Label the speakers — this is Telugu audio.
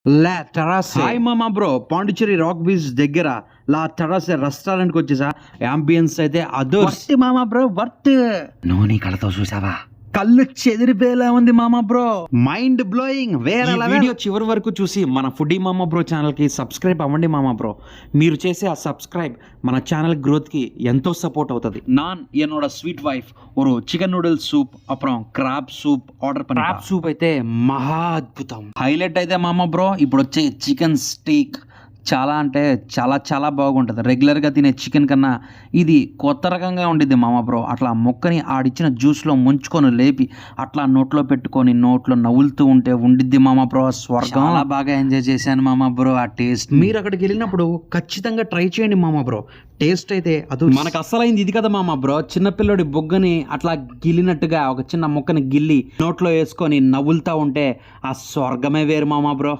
Speaker 1: లా టెరాసే. హాయ్ మామా బ్రో, పాండిచ్చేరి రాక్ బీచ్ దగ్గర లా టెరాసే రెస్టారెంట్ కి వచ్చేసా. అంబియన్స్ అయితే అదర్స్ మామా బ్రో, వర్త్.
Speaker 2: నువ్వు నీ కళ్ళతో చూసావా?
Speaker 1: కళ్ళు చెదిరిపోయేలా ఉంది మామా బ్రో, మైండ్ బ్లోయింగ్. వేరే
Speaker 2: వీడియో చివరి వరకు చూసి మన ఫుడీ మామా బ్రో ఛానల్ కి సబ్స్క్రైబ్ అవ్వండి మామా బ్రో. మీరు చేసే ఆ సబ్స్క్రైబ్ మన ఛానల్ గ్రోత్ కి ఎంతో సపోర్ట్ అవుతుంది.
Speaker 1: நான் என்னோட ஸ்வீட் வைஃப் ஒரு சிக்கன் நூடுல்ஸ் சூப் அப்புறம் கிராப் సూప్ ఆర్డర్ பண்ணி.
Speaker 2: క్రాబ్ సూప్ అయితే మహా అద్భుతం.
Speaker 1: హైలైట్ అయితే మామా బ్రో ఇప్పుడు వచ్చే చికెన్ స్టీక్ చాలా అంటే చాలా చాలా బాగుంటుంది. రెగ్యులర్గా తినే చికెన్ కన్నా ఇది కొత్త రకంగా ఉండిద్ది మామా బ్రో. అట్లా ముక్కని ఆడిచ్చిన జ్యూస్లో ముంచుకొని లేపి అట్లా నోట్లో పెట్టుకొని నోట్లో నవ్వులుతూ ఉంటే ఉండిద్ది మామా బ్రో స్వర్గం.
Speaker 2: చాలా బాగా ఎంజాయ్ చేశాను మామా బ్రో ఆ టేస్ట్.
Speaker 1: మీరు అక్కడికి వెళ్ళినప్పుడు ఖచ్చితంగా ట్రై చేయండి మామా బ్రో. టేస్ట్ అయితే అది
Speaker 2: మనకు అసలైంది ఇది కదా మామా బ్రో. చిన్నపిల్లడి బొగ్గని అట్లా గిల్లినట్టుగా ఒక చిన్న ముక్కని గిల్లి నోట్లో వేసుకొని నవ్వులుతా ఉంటే ఆ స్వర్గమే వేరు మామా బ్రో.